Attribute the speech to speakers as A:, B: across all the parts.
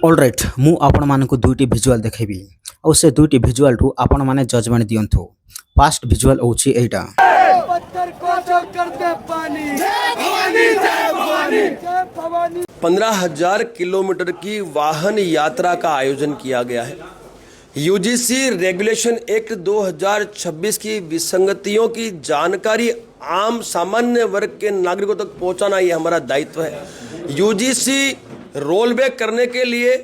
A: Alright मु आपण मानकु दुईटी visual देखेबी और से दुईटी भिजुआल रु आपण माने जजमेंट दियंतु। फास्ट भिजुआल होची एटा।
B: पत्थर को जो कर दे पानी, जय भवानी जय भवानी जय भवानी।
C: 15,000 किलोमीटर की वाहन यात्रा का आयोजन किया गया है। यूजीसी रेगुलेशन एक्ट 2026 की विसंगतियों की जानकारी आम सामान्य वर्ग के नागरिकों तक पहुंचाना ये हमारा दायित्व है। यूजीसी रोल बैक करने के लिए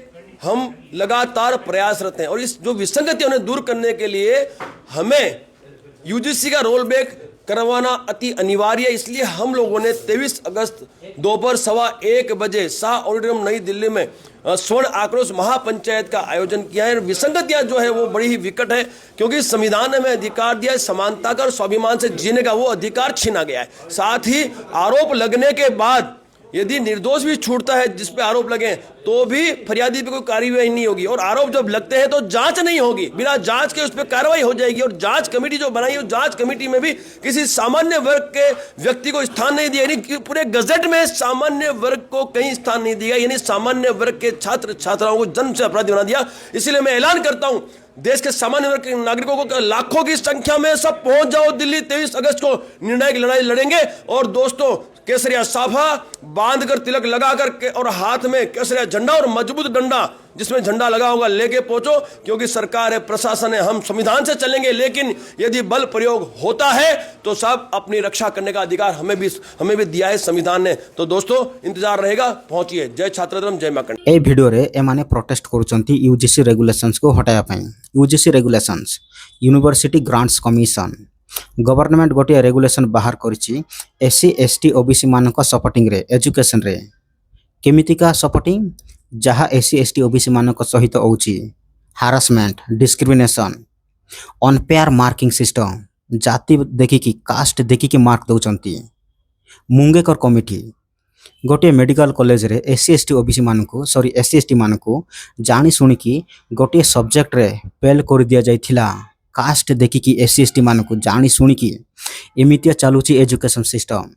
C: हम लगातार प्रयासरत हैं और इस जो विसंगतियों उन्हें दूर करने के लिए हमें यूजीसी का रोल बैक करवाना अति अनिवार्य है। इसलिए हम लोगों ने 23 अगस्त दोपहर 1:15 बजे शाह ऑडिटोरियम नई दिल्ली में स्वर्ण आक्रोश महापंचायत का आयोजन किया है। विसंगतियां जो है वो बड़ी ही विकट है, क्योंकि संविधान ने हमें अधिकार दिया है समानता का और स्वाभिमान से जीने का, वो अधिकार छीना गया है। साथ ही आरोप लगने के बाद यदि निर्दोष भी छूटता है जिस पे आरोप लगे तो भी फरियादी पे कोई कार्रवाई नहीं होगी, और आरोप जब लगते हैं तो जांच नहीं होगी, बिना जांच के उस पर कार्रवाई हो जाएगी। और जांच कमेटी जो बनाई है, जांच कमेटी में भी किसी सामान्य वर्ग के व्यक्ति को स्थान नहीं दिया, यानी पूरे गजट में सामान्य वर्ग को कहीं स्थान नहीं दिया, यानी सामान्य वर्ग के छात्र छात्राओं को जन्म से अपराधी बना दिया। इसलिए मैं ऐलान करता हूं, देश के सामान्य वर्ग के नागरिकों को लाखों की संख्या में सब पहुंच जाओ दिल्ली। 23 अगस्त को निर्णायक लड़ाई लड़ेंगे। और दोस्तों, केसरिया साफा बांधकर, तिलक लगाकर और हाथ में केसरिया झंडा और मजबूत डंडा जिसमें झंडा लगा होगा लेके पहुंचो, क्योंकि सरकार है, प्रशासन है, हम संविधान से चलेंगे। लेकिन यदि बल प्रयोग होता है तो सब अपनी रक्षा करने का अधिकार हमें भी दिया है संविधान ने। तो दोस्तों, इंतजार रहेगा, पहुंचिए। जय छात्र धर्म, जय मां कर्ण।
A: ए वीडियो रे एमाने प्रोटेस्ट करूचंती यूजीसी रेगुलेशंस को हटाया पई। UGC regulations university grants commission government गोटे रेगुलेशन बाहर करिछि एससी एसटी ओबीसी मानक सपोर्टिंग रे एजुकेशन रे केमितिका सपोर्टिंग जहाँ एससी एसटी ओबीसी मानक सहित होउछि harassment discrimination unfair marking system जाति देखिकी कास्ट देखिकी मार्क दउचंती। मुंगेकर कमिटी गोटे मेडिकल कॉलेज रे एससी एसटी ओबीसी मानकु एससी एसटी मानकु जानी सुनिकी गोटे सब्जेक्ट रे फेल कर दिया जाइथिला। कास्ट देखिकी एससी एसटी मानकु जानी सुनिकी एमितिया चालुची एजुकेशन सिस्टम।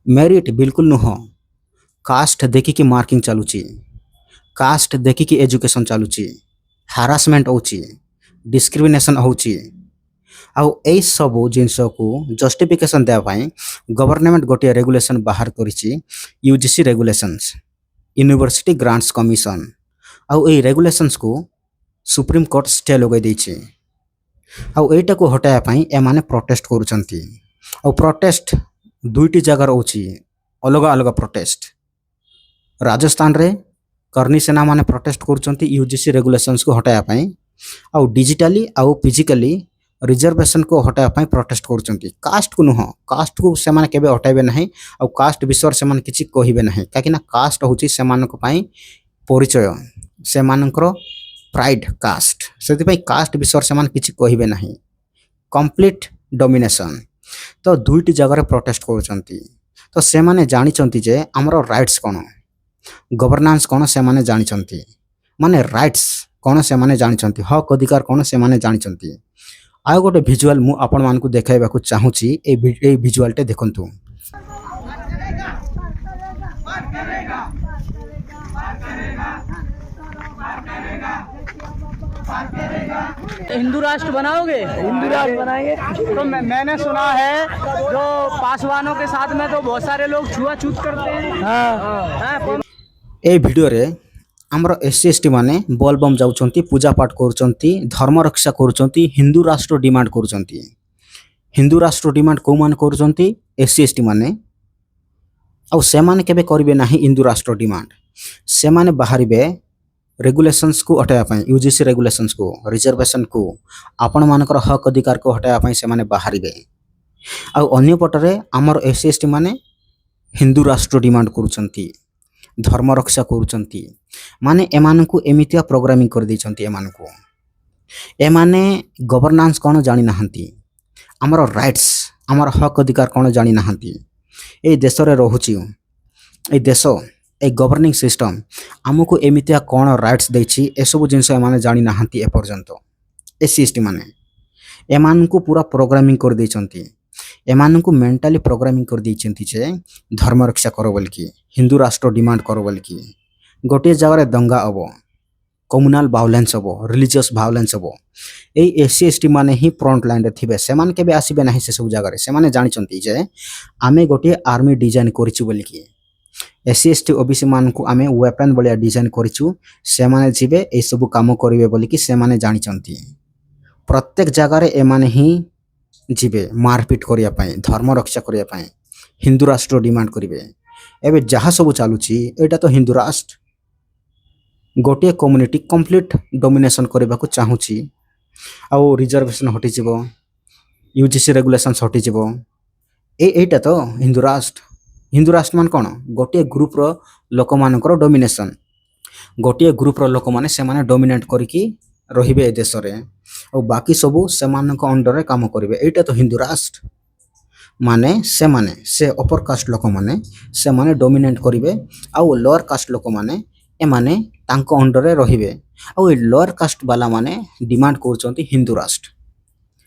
A: मेरिट बिल्कुल नुह, कास्ट देखिकी मार्किंग चालुची, कास्ट देखिकी एजुकेशन चालुची, हारासमेंट होची, डिस्क्रिमिनेशन होची। आउ ए सबु जिनस को जस्टिफिकेशन देवा पाई गवर्नमेंट गोटे रेगुलेशन बाहर करिछि UGC regulations university grants commission. आउ ए रेगुलेशंस को सुप्रीम कोर्ट स्टे लगे दैछि। आउ एटा को हटाया पाई एमाने प्रोटेस्ट करूचंती। आउ प्रोटेस्ट दुईटी जगह होची, अलग अलग प्रोटेस्ट। राजस्थान रे कर्णी सेना माने प्रोटेस्ट करूचंती यूजीसी रेगुलेशंस को हटाया पाई। आउ डिजिटली आउ फिजिकली रिजर्वेशन को हटाया पाई प्रोटेस्ट करूचंती। कास्ट को नुह, कास्ट को से माने केबे हटाइबे नहीं। आउ कास्ट विषय से माने किछि कहिबे नहीं, काकि ना कास्ट होची से मानक पाई परिचय, से मानकर प्राइड कास्ट, से कास्ट विषय से मान किसी कहिबे नहीं। कंप्लीट डोमिनेशन तो दुईटी जगह प्रोटेस्ट करूचंती। तो से माने जानिचंती जे हमरो राइट्स कोन, गवर्नेंस कोन से माने जानिचंती, माने राइट्स कोन से माने जानिचंती, हक अधिकार कोन से माने जानिचंती। आ गोटे विजुअल मु आपण मानकु देखाइबाकू चाहूची। ए विजुअलटे देखंतु।
D: हिंदू राष्ट्र बनाओगे?
B: हिंदू राष्ट्र बनाएंगे।
D: तो मैंने सुना है जो पासवानों के साथ में तो बहुत सारे लोग छुआछूत करते हैं। हाँ।
A: ए वीडियो रे हमर एससी एसटी माने बोलबम जाउचंती, पूजा पाठ करूचंती, धर्म रक्षा करूचंती, हिंदू राष्ट्र डिमांड करूचंती। हिंदू राष्ट्र डिमांड को मान करूचंती एससी एसटी माने। आउ से माने केबे करिवे नाही हिंदू राष्ट्र डिमांड। से माने बाहरिबे रेगुलेशंस को हटाया पाई, यूजीसी रेगुलेशंस को, रिजर्वेशन को, आपण मानकर हक अधिकार को हटाया पाई से माने बाहरिबे। आउ अन्य पटरे हमर एससी एसटी माने हिंदू राष्ट्र डिमांड करूचंती, धर्म रक्षा करूचंती। माने एमानकु एमितिया प्रोग्रामिंग कर दैचंती। एमानकु एमाने गवर्नेंस कोन जानि नाहंती, हमर राइट्स हमर हक अधिकार कोन जानि नाहंती। ए देश रे रहुची, ए देश ए गवर्निंग सिस्टम आमको एमितिया कौन राइट्स देछि ए सब जिनस एमाने जानि नाहंती। ए पर्यंत एससी एसटी माने एमानकु पूरा प्रोग्रामिंग कर दैचंती। एमानकु मेंटली प्रोग्रामिंग कर दैचंती जे धर्म रक्षा करो बोलकी, हिंदू राष्ट्र डिमांड करो बोलकी, गोटे जगार दंगा हम कम्युनाल भायोलेंस हम रिलीजियस भायोलेंस हम एई एससी एसटी माने ही फ्रंट लाइन रे थिबे सेमान केबे आसीबे नाही से सब जगार सेमाने जानिचंती जे आमे गोटे आर्मी डिजाइन करिछु बोली कि एससी एसटी ओबीसी मान को आमे वेपन बलिया डिजाइन करिछु सेमाने जिबे ए सब काम करिवे बोली कि सेमाने जानिचंती प्रत्येक जगार एमाने ही जिबे मारपीट करिया पई धर्म रक्षा करिया पई हिंदू राष्ट्र डिमांड करिवे एबे जहा सब चालुची एटा तो हिंदू राष्ट्र गोटे कम्युनिटी कंप्लीट डोमिनेशन करबा को चाहूची आउ रिजर्वेशन हटि जिवो यूजीसी रेगुलेशंस हटि जिवो एटा तो हिंदू राष्ट्र मान कोन गोटे ग्रुप रो लोक मानकर डोमिनेशन गोटे ग्रुप रो लोक माने से माने डोमिनेट करिकी रहिबे ए देश रे और बाकी सब सेमानक अंडर रे काम करिवे एटा तो हिंदू राष्ट्र माने से अपर कास्ट लोक माने से माने डोमिनेट करिवे आउ लोअर कास्ट लोक माने ए माने तांको अंडर रे रहिबे आउ ए लोअर कास्ट वाला माने डिमांड करचंती हिंदू राष्ट्र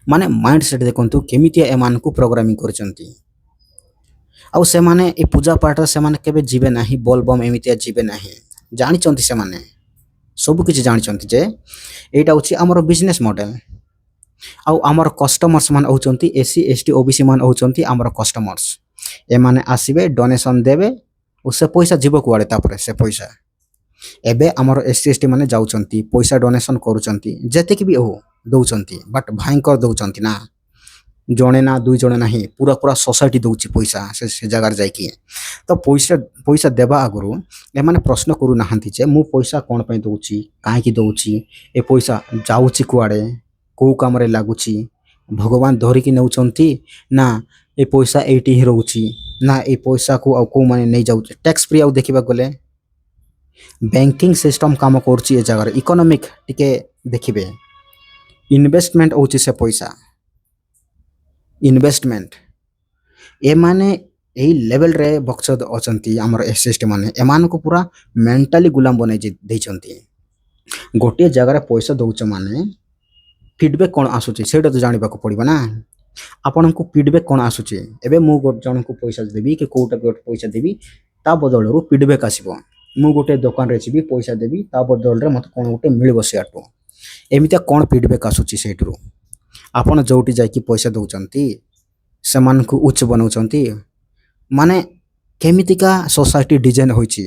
A: माने माइंड सेट देखंतु केमितिया एमान को प्रोग्रामिंग करचंती आउ से माने ए पूजा पाठ से माने केबे जीवे नाही बोलबम एमितिया जीवे नाही जानिचंती से माने सब किछि जानिचंती जे एटा होछि हमर बिजनेस मॉडल आउ हमर कस्टमर्स मान होचंती एससी एसटी ओबीसी मान होचंती हमर कस्टमर्स ए माने आसीबे डोनेशन देबे उससे पैसा जीव कुआडे तापरे से पैसा एबे हमर एससी एसटी माने जाउचंती पैसा डोनेशन करूचंती जते कि भी हो दउचंती बट भयंकर दउचंती ना जणे ना दुई जणे नाही पूरा पूरा सोसाइटी दउची पैसा से जगार जाय कि तो पैसा देबा आगुरु ए माने प्रश्न करू नाहंती जे मु पैसा कोन पय दउची काहे कि दउची ए पैसा जाउची कुआडे को काम रे लागुची भगवान धरि कि नउचंती ना ए पैसा एटी ही रहउची ना ए पैसा को को माने नै जाउची टैक्स फ्री आउ देखिबा गले बैंकिंग सिस्टम काम करची ए जगार इकोनॉमिक टिके देखिबे इन्वेस्टमेंट होची से पैसा इन्वेस्टमेंट ए माने एही लेवल रे बक्सद अचंती हमर एसएसटी माने एमान को पूरा मेंटली गुलाम बनै दैचंती गोटे जगार पैसा दउच माने फीडबैक कोन आसुची सेटा तो जानिबा को पड़िबा ना आपन को फीडबैक कोन आसुची एबे मु जन को पैसा देबी कि कोटा पैसा देबी ता बदल रो फीडबैक आसीबो मु गोटे दुकान रे छिबी पैसा देबी ता बदल रे मते कोन गोटे मिलबो सेटो एमिता कोन फीडबैक आसुची सेटरो आपन जोटी जाय कि पैसा दउचंती समान को उच्च बनउचंती माने केमितिका सोसाइटी डिजाइन होइची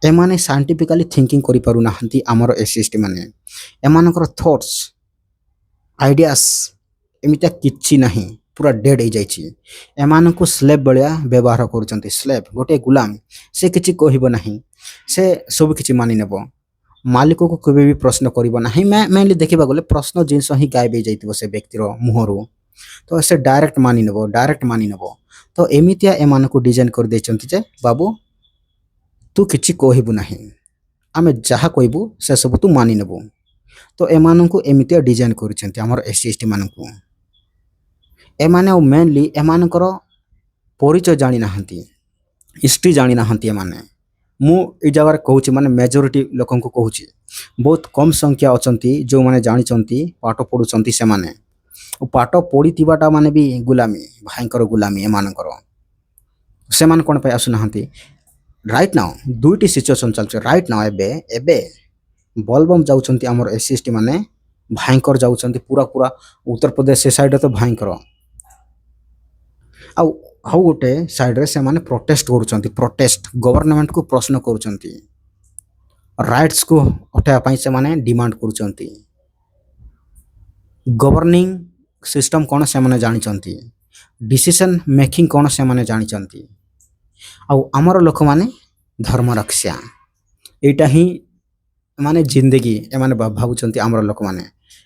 A: ए माने साइंटिफिकली थिंकिंग करि पारु नाहंती हमर एसएसटी माने एमानकर थॉट्स आइडियास एमिता किछि नाही पूरा डेड हो जाइछि एमान को स्लेब बलिया व्यवहार करूचंती स्लेब गोटे गुलाम से किछि कहिबो नाही से सब किछि मानि नेबो मालिक को केबे भी प्रश्न करिबो नाही मेनली देखिबा गले प्रश्न जिंस ही गायब हो जाइतिबो से व्यक्ति रो मुहरु तो से डायरेक्ट मानि नेबो तो एमितिया एमान को डिजाइन कर देचंती जे बाबू तू किछि कहिबो नाही आमे जहा कहबू से सब तू मानि नेबो तो एमान को एमितिया डिजाइन करूचंती हमर एससी मान को एमाने मेनली एमानकर परिचय जानी नाहंती हिस्ट्री जानी नाहंती एमाने मु ए जगह कहूची माने मेजॉरिटी लोकन को कहूची बहुत कम संख्या अचंती जो माने जानिचंती पाठ पढुचंती से माने ओ पाठ पढितिबाटा माने भी गुलामी भयंकर गुलामी एमानकर से मान कोन पे आसु नाहंती राइट नाउ दुईटी सिचुएशन चलछ राइट नाउ एबे बलबम जाउचंती हमर एससी माने भयंकर जाउचंती पूरा पूरा उत्तर प्रदेश से साइड तो भयंकर आउ हाउ गोटे साइड रे से माने प्रोटेस्ट करूचंती प्रोटेस्ट गवर्नमेंट को प्रश्न करूचंती राइट्स को हटाया पाई से माने डिमांड करूचंती गवर्निंग सिस्टम कोन से माने जानिचंती डिसीजन मेकिंग कोन से माने जानिचंती आउ हमर लोक माने धर्म रक्षा एटा ही माने जिंदगी ए माने भाबुचंती हमर लोक माने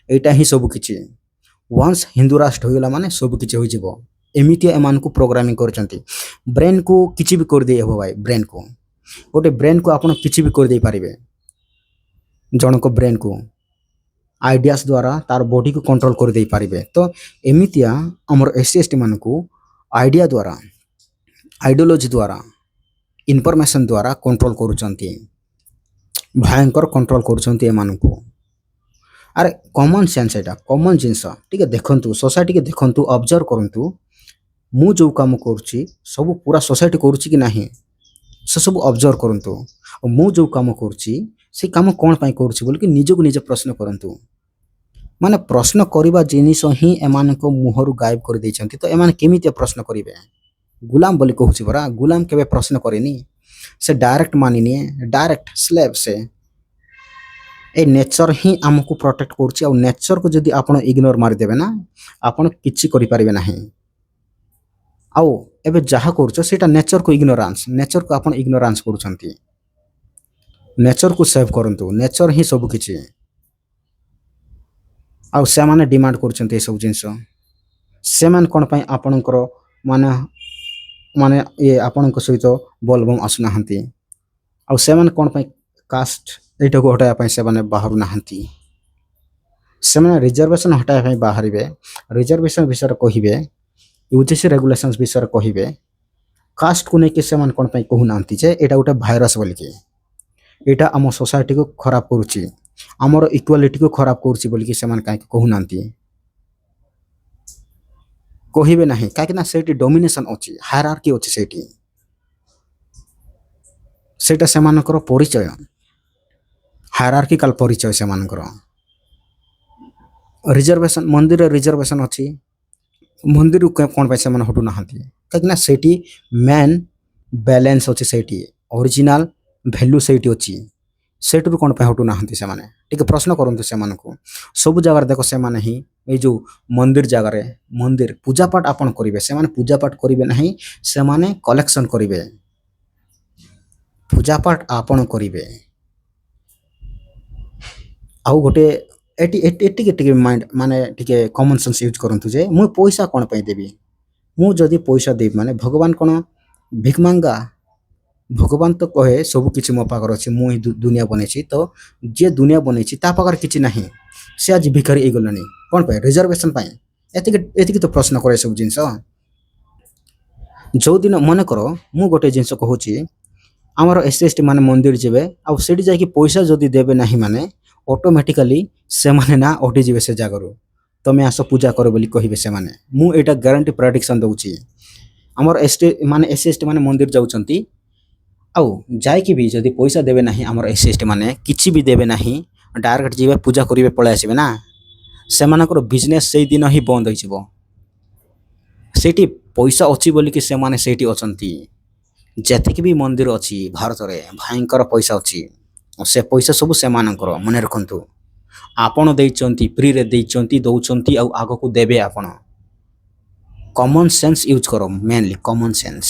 A: एटा ही सब किछि वंस हिंदू राष्ट्र होइला माने सब किछि होई जिवो एमितिया एमान को प्रोग्रामिंग करचंती ब्रेन को किछि भी कर दे हो भाई ब्रेन को गोटे ब्रेन को आपण किछि भी कर दे पारिबे जन को ब्रेन को आइडियास द्वारा तार बॉडी को कंट्रोल कर दे पारिबे तो एमितिया हमर एससी मान को आइडिया द्वारा आइडियोलॉजी द्वारा इनफॉरमेशन द्वारा कंट्रोल करूचंती भयंकर कंट्रोल करूचंती एमान को अरे कॉमन सेंस एटा कॉमन जिंस ठीक है देखंतु सोसाइटी के देखंतु ऑब्जर्व करंतु मु जो काम करूची सब पूरा सोसाइटी करूची कि नाही से सब ऑब्जर्व करंतु ମୁଁ ଯେଉଁ କାମ କରୁଛି ସେଇ କାମ କ'ଣ ପାଇଁ କରୁଛି ବୋଲିକି ନିଜକୁ ନିଜେ ପ୍ରଶ୍ନ କରନ୍ତୁ। ମାନେ ପ୍ରଶ୍ନ କରିବା ଜିନିଷ ହିଁ ଏମାନଙ୍କ ମୁହଁରୁ ଗାୟବ କରିଦେଇଛନ୍ତି। ତ ଏମାନେ କେମିତି ପ୍ରଶ୍ନ କରିବେ? ଗୁଲାମ ବୋଲି କହୁଛି ପରା, ଗୁଲାମ କେବେ ପ୍ରଶ୍ନ କରେନି, ସେ ଡାଇରେକ୍ଟ ମାନିନିଏ, ଡାଇରେକ୍ଟ ସ୍ଲେଭ୍ ସେ। ଏ ନେଚର ହିଁ ଆମକୁ ପ୍ରୋଟେକ୍ଟ କରୁଛି। ଆଉ ନେଚରକୁ ଯଦି ଆପଣ ଇଗ୍ନୋର ମାରିଦେବେ ନା, ଆପଣ କିଛି କରିପାରିବେ ନାହିଁ। ଆଉ ଏବେ ଯାହା କରୁଛ ସେଇଟା ନେଚରକୁ ଇଗ୍ନୋରାନ୍ସ, ନେଚରକୁ ଆପଣ ଇଗ୍ନୋରାନ୍ସ କରୁଛନ୍ତି। ନେଚରକୁ ସେଭ୍ କରନ୍ତୁ, ନେଚର ହିଁ ସବୁ କିଛି। ଆଉ ସେମାନେ ଡିମାଣ୍ଡ କରୁଛନ୍ତି ଏସବୁ ଜିନିଷ। ସେମାନେ କ'ଣ ପାଇଁ ଆପଣଙ୍କର ମାନେ ମାନେ ଆପଣଙ୍କ ସହିତ ବୋଲବମ୍ ଆସୁନାହାନ୍ତି? ଆଉ ସେମାନେ କ'ଣ ପାଇଁ କାଷ୍ଟ ଏଇଟାକୁ ହଟାଇବା ପାଇଁ ସେମାନେ ବାହାରୁ ନାହାନ୍ତି? ସେମାନେ ରିଜର୍ଭେସନ୍ ହଟାଇବା ପାଇଁ ବାହାରିବେ, ରିଜର୍ଭେସନ୍ ବିଷୟରେ କହିବେ, ୟୁଜିସି ରେଗୁଲେସନ୍ସ ବିଷୟରେ କହିବେ। କାଷ୍ଟକୁ ନେଇକି ସେମାନେ କ'ଣ ପାଇଁ କହୁନାହାନ୍ତି ଯେ ଏଇଟା ଗୋଟେ ଭାଇରସ୍ ବୋଲିକି, ଏଇଟା ଆମ ସୋସାଇଟିକୁ ଖରାପ କରୁଛି, ଆମର ଇକ୍ୱାଲିଟିକୁ ଖରାପ କରୁଛି ବୋଲିକି ସେମାନେ କାହିଁକି କହୁନାହାନ୍ତି? କହିବେ ନାହିଁ, କାହିଁକିନା ସେଇଠି ଡୋମିନେସନ୍ ଅଛି, ହାୟରାର୍କି ଅଛି ସେଇଠି। ସେଇଟା ସେମାନଙ୍କର ପରିଚୟ, ହାୟରାର୍କିକାଲ ପରିଚୟ ସେମାନଙ୍କର। ରିଜର୍ଭେସନ୍, ମନ୍ଦିରରେ ରିଜର୍ଭେସନ୍ ଅଛି, ମନ୍ଦିରରୁ କ'ଣ ପାଇଁ ସେମାନେ ହଟୁନାହାନ୍ତି? କାହିଁକିନା ସେଇଠି ମେନ୍ ବାଲାନ୍ସ ଅଛି, ସେଇଠି ଅରିଜିନାଲ ଭ୍ୟାଲ୍ୟୁ ସେଇଠି ଅଛି। ସେଇଠୁରୁ କ'ଣ ପାଇଁ ହଟୁନାହାନ୍ତି ସେମାନେ? ଟିକେ ପ୍ରଶ୍ନ କରନ୍ତୁ ସେମାନଙ୍କୁ। ସବୁ ଜାଗାରେ ଦେଖ ସେମାନେ ହିଁ ଏଇ ଯେଉଁ ମନ୍ଦିର ଜାଗାରେ, ମନ୍ଦିର ପୂଜାପାଠ ଆପଣ କରିବେ, ସେମାନେ ପୂଜାପାଠ କରିବେ ନାହିଁ, ସେମାନେ କଲେକ୍ସନ୍ କରିବେ। ପୂଜାପାଠ ଆପଣ କରିବେ। ଆଉ ଗୋଟେ ଟିକେ ମାଇଣ୍ଡ ମାନେ ଟିକେ କମନ୍ ସେନ୍ସ ୟୁଜ୍ କରନ୍ତୁ ଯେ ମୁଁ ପଇସା କ'ଣ ପାଇଁ ଦେବି? ମୁଁ ଯଦି ପଇସା ଦେବି ମାନେ ଭଗବାନ କ'ଣ ଭିକ୍ ମାଙ୍ଗା? ଭଗବାନ ତ କହେ ସବୁ କିଛି ମୋ ପାଖରେ ଅଛି, ମୁଁ ହିଁ ଦୁନିଆ ବନେଇଛି। ତ ଯିଏ ଦୁନିଆ ବନେଇଛି ତା ପାଖରେ କିଛି ନାହିଁ, ସେ ଆଜି ଭିକାରୀ ହେଇଗଲାଣି। କ'ଣ ପାଇଁ? ରିଜର୍ଭେସନ୍ ପାଇଁ। ଏତିକି ତ ପ୍ରଶ୍ନ କରେ ସବୁ ଜିନିଷ। ଯେଉଁଦିନ ମନେକର ମୁଁ ଗୋଟେ ଜିନିଷ କହୁଛି, ଆମର SC/ST ମାନେ ମନ୍ଦିର ଯିବେ, ଆଉ ସେଠି ଯାଇକି ପଇସା ଯଦି ଦେବେ ନାହିଁ ମାନେ ଅଟୋମେଟିକାଲି ସେମାନେ ନା ଉଠିଯିବେ ସେ ଜାଗାରୁ। ତମେ ଆସ ପୂଜା କର ବୋଲି କହିବେ ସେମାନେ। ମୁଁ ଏଇଟା ଗ୍ୟାରେଣ୍ଟି ପ୍ରେଡିକ୍ସନ୍ ଦେଉଛି। ଆମର SC/ST ମାନେ ମନ୍ଦିର ଯାଉଛନ୍ତି, ଆଉ ଯାଇକି ବି ଯଦି ପଇସା ଦେବେ ନାହିଁ, ଆମର SC/ST ମାନେ କିଛି ବି ଦେବେ ନାହିଁ, ଡାଇରେକ୍ଟ ଯିବେ ପୂଜା କରିବେ, ପଳେଇ ଆସିବେ ନା, ସେମାନଙ୍କର ବିଜନେସ୍ ସେଇଦିନ ହିଁ ବନ୍ଦ ହୋଇଯିବ। ସେଇଠି ପଇସା ଅଛି ବୋଲିକି ସେମାନେ ସେଇଠି ଅଛନ୍ତି। ଯେତିକି ବି ମନ୍ଦିର ଅଛି ଭାରତରେ, ଭାଇଙ୍କର ପଇସା ଅଛି, ସେ ପଇସା ସବୁ ସେମାନଙ୍କର। ମନେ ରଖନ୍ତୁ, ଆପଣ ଦେଇଛନ୍ତି, ଫ୍ରିରେ ଦେଇଛନ୍ତି, ଦେଉଛନ୍ତି, ଆଉ ଆଗକୁ ଦେବେ ଆପଣ। କମନ୍ ସେନ୍ସ ୟୁଜ୍ କର, ମେନଲି କମନ୍ ସେନ୍ସ।